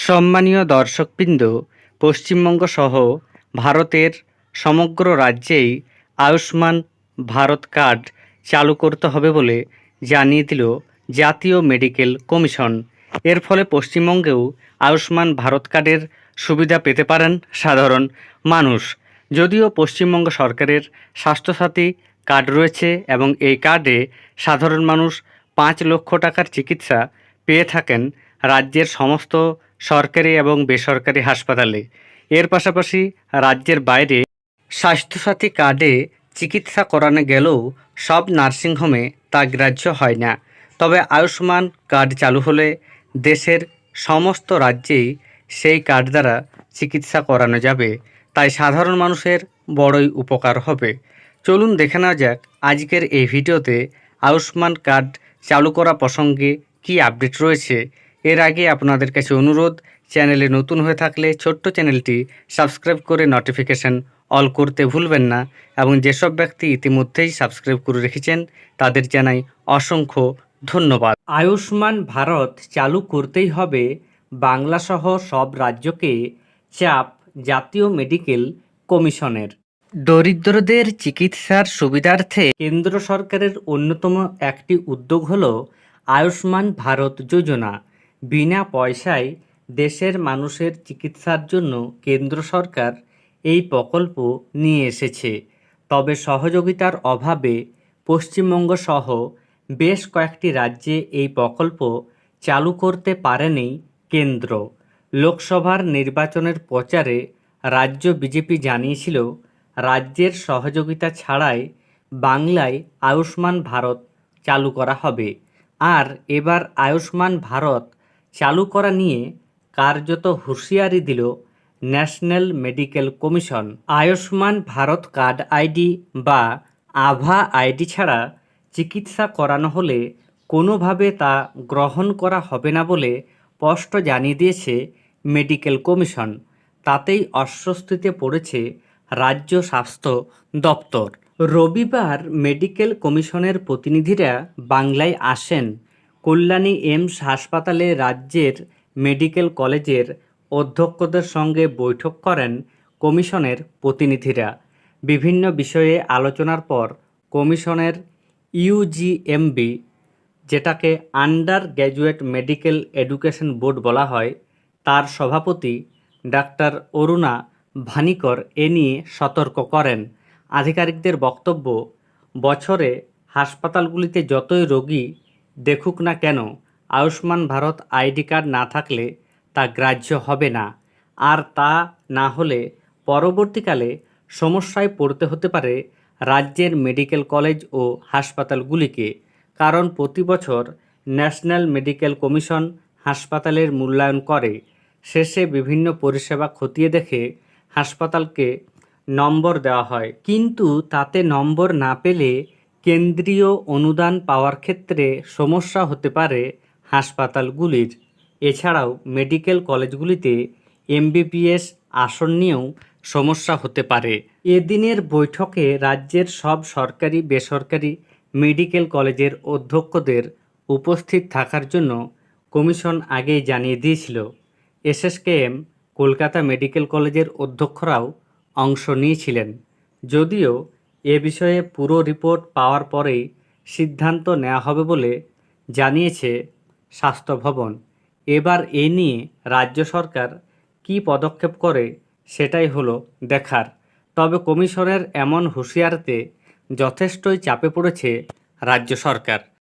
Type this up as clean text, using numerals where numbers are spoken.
সম্মানীয় দর্শকবৃন্দ, পশ্চিমবঙ্গ সহ ভারতের সমগ্র রাজ্যেই আয়ুষ্মান ভারত কার্ড চালু করতে হবে বলে জানিয়ে দিল জাতীয় মেডিকেল কমিশন। এর ফলে পশ্চিমবঙ্গেও আয়ুষ্মান ভারত কার্ডের সুবিধা পেতে পারেন সাধারণ মানুষ। যদিও পশ্চিমবঙ্গ সরকারের স্বাস্থ্যসাথী কার্ড রয়েছে এবং এই কার্ডে সাধারণ মানুষ 5 লক্ষ টাকার চিকিৎসা পেয়ে থাকেন রাজ্যের সমস্ত সরকারি এবং বেসরকারি হাসপাতালে। এর পাশাপাশি রাজ্যের বাইরে স্বাস্থ্যসাথী কার্ডে চিকিৎসা করানো গেলেও সব নার্সিংহোমে তা গ্রাহ্য হয় না। তবে আয়ুষ্মান কার্ড চালু হলে দেশের সমস্ত রাজ্যেই সেই কার্ড দ্বারা চিকিৎসা করানো যাবে, তাই সাধারণ মানুষের বড়ই উপকার হবে। চলুন দেখে নেওয়া যাক আজকের এই ভিডিওতে আয়ুষ্মান কার্ড চালু করা প্রসঙ্গে কী আপডেট রয়েছে। এর আগে আপনাদের কাছে অনুরোধ, চ্যানেলে নতুন হয়ে থাকলে ছোট্ট চ্যানেলটি সাবস্ক্রাইব করে নোটিফিকেশান অল করতে ভুলবেন না, এবং যেসব ব্যক্তি ইতিমধ্যেই সাবস্ক্রাইব করে রেখেছেন তাদের জানাই অসংখ্য ধন্যবাদ। আয়ুষ্মান ভারত চালু করতেই হবে বাংলাসহ সব রাজ্যকে, চাপ জাতীয় মেডিকেল কমিশনের। দরিদ্রদের চিকিৎসার সুবিধার্থে কেন্দ্র সরকারের অন্যতম একটি উদ্যোগ হল আয়ুষ্মান ভারত যোজনা। বিনা পয়সায় দেশের মানুষের চিকিৎসার জন্য কেন্দ্র সরকার এই প্রকল্প নিয়ে এসেছে। তবে সহযোগিতার অভাবে পশ্চিমবঙ্গ সহ বেশ কয়েকটি রাজ্যে এই প্রকল্প চালু করতে পারেনি কেন্দ্র। লোকসভার নির্বাচনের প্রচারে রাজ্য বিজেপি জানিয়েছিল রাজ্যের সহযোগিতা ছাড়াই বাংলায় আয়ুষ্মান ভারত চালু করা হবে। আর এবার আয়ুষ্মান ভারত চালু করা নিয়ে কার্যত হুঁশিয়ারি দিল national medical commission. Ayushman Bharat card ID বা আভা আইডি ছাড়া চিকিৎসা করানো হলে কোনোভাবে তা গ্রহণ করা হবে না বলে স্পষ্ট জানিয়ে দিয়েছে মেডিকেল কমিশন। তাতেই অস্বস্তিতে পড়েছে রাজ্য স্বাস্থ্য দপ্তর। রবিবার মেডিকেল কমিশনের প্রতিনিধিরা বাংলায় আসেন। কল্যাণী এইমস হাসপাতালে রাজ্যের মেডিকেল কলেজের অধ্যক্ষদের সঙ্গে বৈঠক করেন কমিশনের প্রতিনিধিরা। বিভিন্ন বিষয়ে আলোচনার পর কমিশনের ইউজিএমবি, যেটাকে under graduate medical education board বলা হয়, তার সভাপতি ডাক্তার অরুণা ভানিকর এ নিয়ে সতর্ক করেন। আধিকারিকদের বক্তব্য, বছরে হাসপাতালগুলিতে যতই রোগী দেখুক না কেন, আয়ুষ্মান ভারত আইডি কার্ড না থাকলে তা গ্রাহ্য হবে না। আর তা না হলে পরবর্তীকালে সমস্যায় পড়তে হতে পারে রাজ্যের মেডিকেল কলেজ ও হাসপাতালগুলিকে। কারণ প্রতি বছর ন্যাশনাল মেডিকেল কমিশন হাসপাতালের মূল্যায়ন করে, শেষে বিভিন্ন পরিষেবা খতিয়ে দেখে হাসপাতালকে নম্বর দেওয়া হয়। কিন্তু তাতে নম্বর না পেলে কেন্দ্রীয় অনুদান পাওয়ার ক্ষেত্রে সমস্যা হতে পারে হাসপাতালগুলির। এছাড়াও মেডিকেল কলেজগুলিতে এমবিবিএস আসন নিয়েও সমস্যা হতে পারে। এদিনের বৈঠকে রাজ্যের সব সরকারি বেসরকারি মেডিকেল কলেজের অধ্যক্ষদের উপস্থিত থাকার জন্য কমিশন আগেই জানিয়ে দিয়েছিল। এসএসকেএম কলকাতা মেডিকেল কলেজের অধ্যক্ষরাও অংশ নিয়েছিলেন। যদিও এ বিষয়ে পুরো রিপোর্ট পাওয়ার পরেই সিদ্ধান্ত নেওয়া হবে বলে জানিয়েছে স্বাস্থ্য ভবন। এবার এ নিয়ে রাজ্য সরকার কী পদক্ষেপ করে সেটাই হলো দেখার। তবে কমিশনের এমন হুঁশিয়ারিতে যথেষ্টই চাপে পড়েছে রাজ্য সরকার।